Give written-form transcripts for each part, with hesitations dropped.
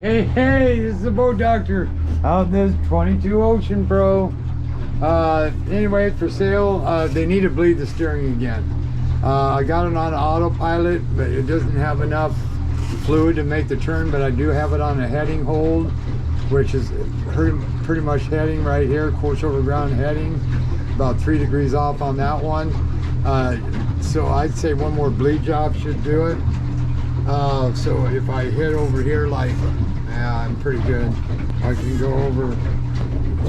Hey, this is the boat doctor out in this 22 Ocean Pro. Anyway, for sale. They need to bleed the steering again. I got it on autopilot, but it doesn't have enough fluid to make the turn, but I do have it on a heading hold, which is pretty much heading right here, course over ground heading, about 3 degrees off on that one. So I'd say one more bleed job should do it. So if I hit over here, like, yeah, I'm pretty good. I can go over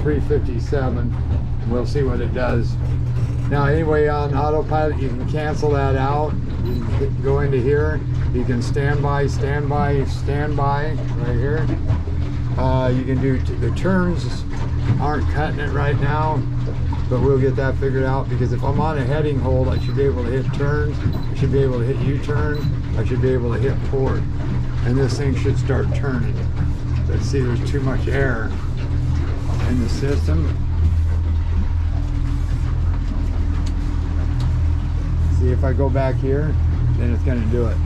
357. We'll see what it does. Now, anyway, on autopilot, you can cancel that out. You can go into here. You can stand by right here. You can do the turns. Aren't cutting it right now, but we'll get that figured out, because if I'm on a heading hold, I should be able to hit turns. I should be able to hit U-turn. I should be able to hit port, and this thing should start turning. But see, there's too much air in the system. See, if I go back here, then it's going to do it.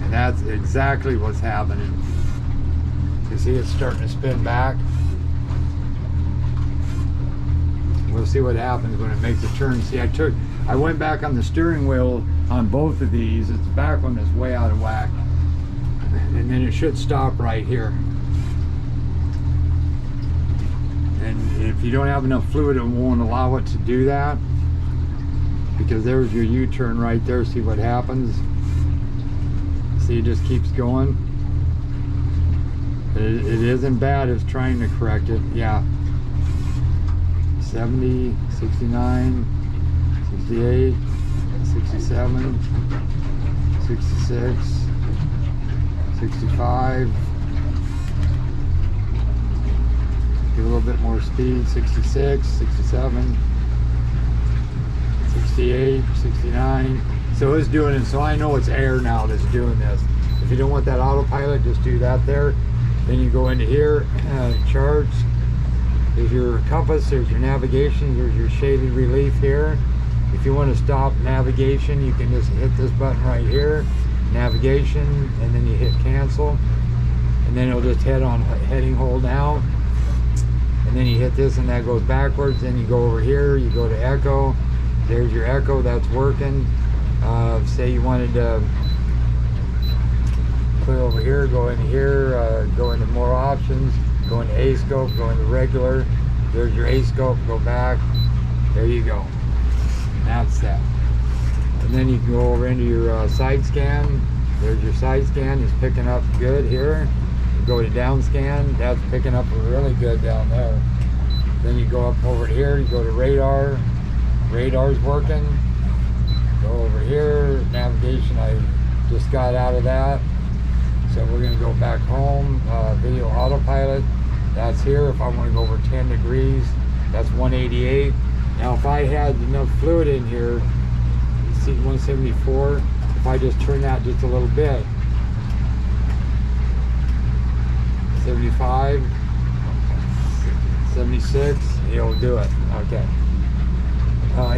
And that's exactly what's happening. You see, it's starting to spin back. We'll see what happens when it makes a turn. See, I went back on the steering wheel on both of these. It's back one that's way out of whack. And then it should stop right here. And if you don't have enough fluid, it won't allow it to do that, because there's your U-turn right there. See what happens? See, it just keeps going. It isn't bad. It's trying to correct it. Yeah. 70, 69, 68, 67, 66, 65. Give a little bit more speed. 66, 67, 68, 69. So it's doing it. So I know it's air now that's doing this. If you don't want that autopilot, just do that there. Then you go into here, charts. There's your compass, there's your navigation, there's your shaded relief here. If you want to stop navigation, you can just hit this button right here, navigation, and then you hit cancel. And then it'll just head on heading hold now. And then you hit this and that goes backwards. Then you go over here, you go to echo. There's your echo, that's working. Say you wanted to click over here, go into here, go into more options. Go into A-scope, go into regular. There's your A-scope, go back. There you go. That's that. And then you can go over into your side scan. There's your side scan. It's picking up good here. You go to down scan. That's picking up really good down there. Then you go up over here. You go to radar. Radar's working. Go over here. Navigation, I just got out of that. So we're going to go back home. Video autopilot. That's here. If I want to go over 10 degrees, that's 188. Now, if I had enough fluid in here, you see 174. If I just turn that just a little bit, 75, 76, it'll do it. Okay.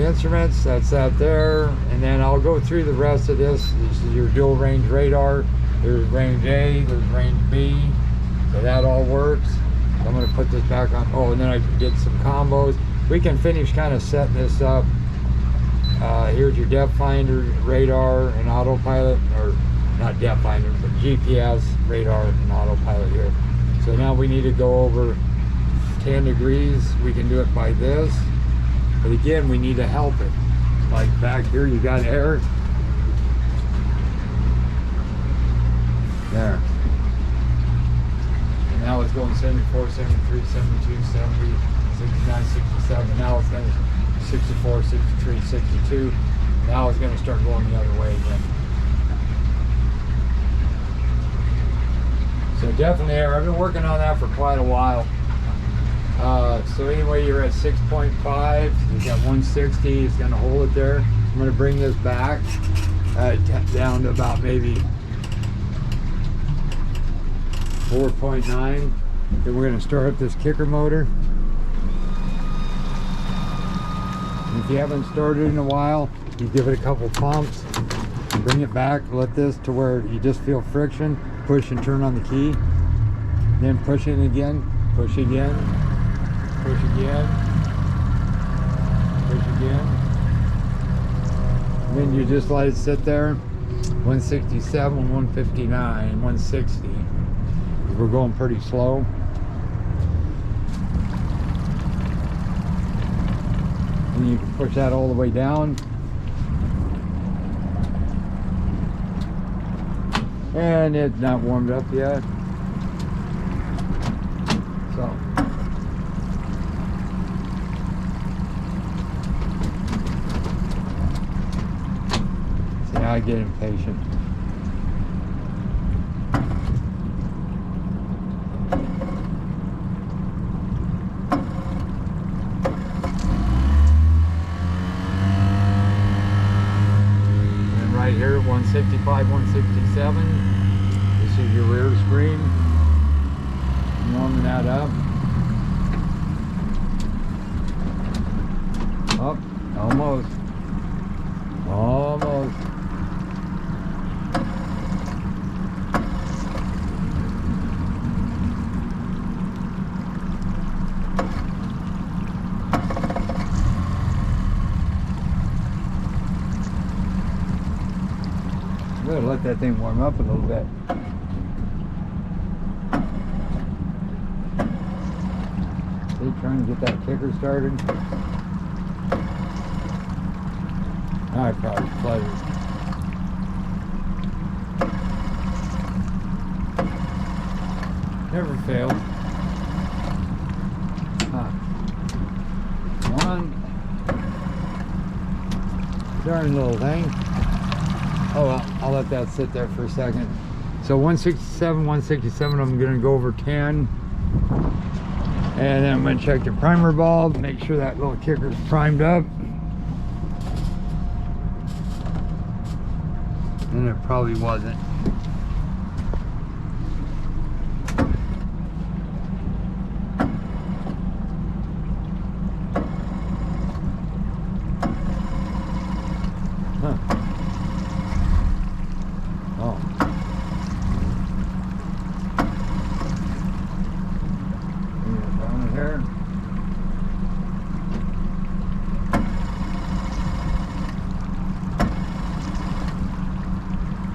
Instruments, that's that there. And then I'll go through the rest of this. This is your dual range radar. There's range A, there's range B. So that all works. I'm going to put this back on. Oh, and then I did some combos. We can finish kind of setting this up. Here's your depth finder, radar, and autopilot, or not depth finder, but GPS, radar, and autopilot here. So now we need to go over 10 degrees. We can do it by this. But again, we need to help it. Like back here, you got air. There. Now it's going 74, 73, 72, 70, 69, 67. Now it's going to 64, 63, 62. Now it's going to start going the other way again. So definitely air. I've been working on that for quite a while. So anyway, you're at 6.5. You got 160. It's going to hold it there. I'm going to bring this back down to about maybe 4.9. Then we're going to start up this kicker motor. If you haven't started in a while, you give it a couple pumps, bring it back, let this to where you just feel friction, push and turn on the key, then push it again, push again, push again, push again. And then you just let it sit there, 167, 159, 160. We're going pretty slow. And you can push that all the way down. And it's not warmed up yet. So. See, now I get impatient. Right here, 165, 167. This is your rear screen. Warming that up. Up, almost. Almost. Better let that thing warm up a little bit. See, trying to get that kicker started. I probably flooded. Never failed. One darn little thing. Oh well, I'll let that sit there for a second. So 167, 167, I'm gonna go over 10. And then I'm gonna check the primer bulb, make sure that little kicker's primed up. And it probably wasn't. Huh. Oh. Down here.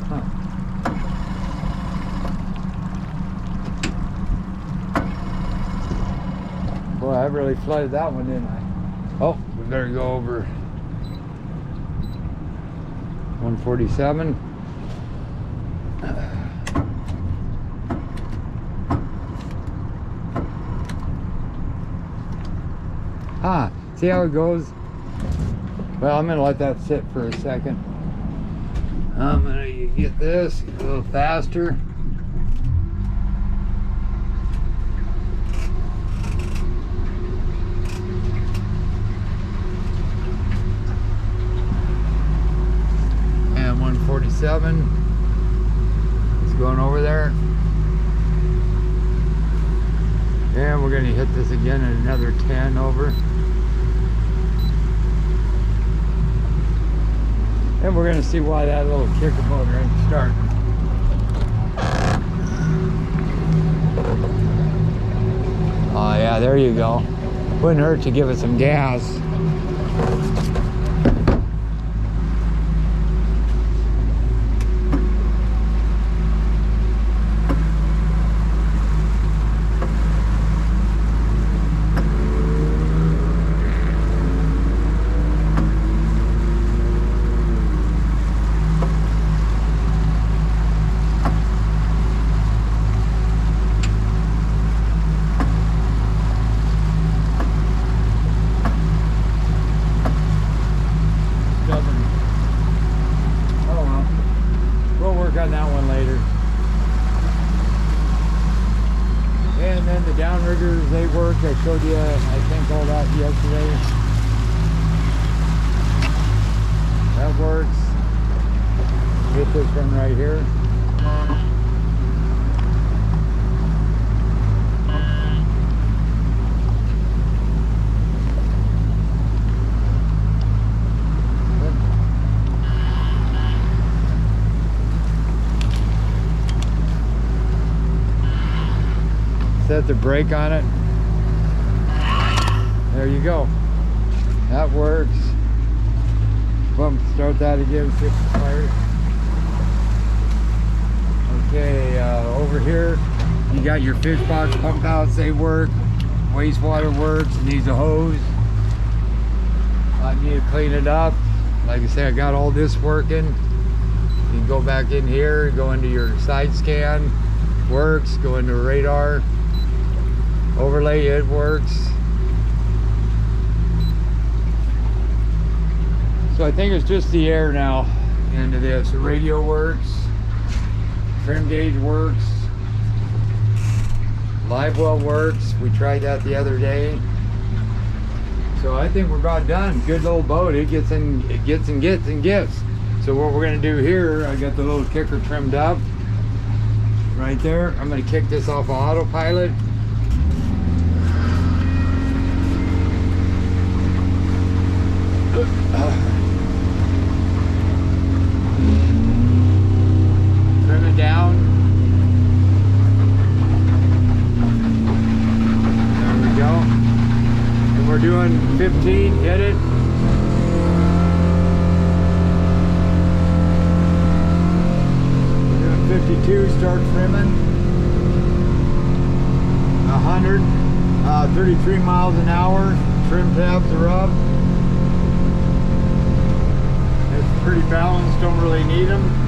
Huh. Boy, I really flooded that one, didn't I? Oh, we better go over 147. See how it goes? Well, I'm gonna let that sit for a second. I'm gonna get this a little faster. And 147. It's going over there. And we're gonna hit this again at another 10 over. And we're going to see why that little kicker motor ain't starting. Oh yeah, there you go. Wouldn't hurt to give it some gas. On that one later. And then the downriggers, they work. I showed you, I think, all that yesterday. That works. Hit this one right here. set the brake on it. There you go. That works. Bump, start that again, fix the fire. Okay, over here, you got your fish box pump outs, they work. Wastewater works, it needs a hose. I need to clean it up. Like I said, I got all this working. You can go back in here, go into your side scan, works, go into radar, overlay, it works. So I think it's just the air now into this. The radio works, trim gauge works, live well works. We tried that the other day. So I think we're about done. Good little boat. It gets and gets. So what we're gonna do here, I got the little kicker trimmed up right there. I'm gonna kick this off of autopilot. Trim it down. There we go. And we're doing 15, hit it. We're doing 52, start trimming. 100, 33 miles an hour. Trim tabs are up. It's pretty balanced, don't really need them.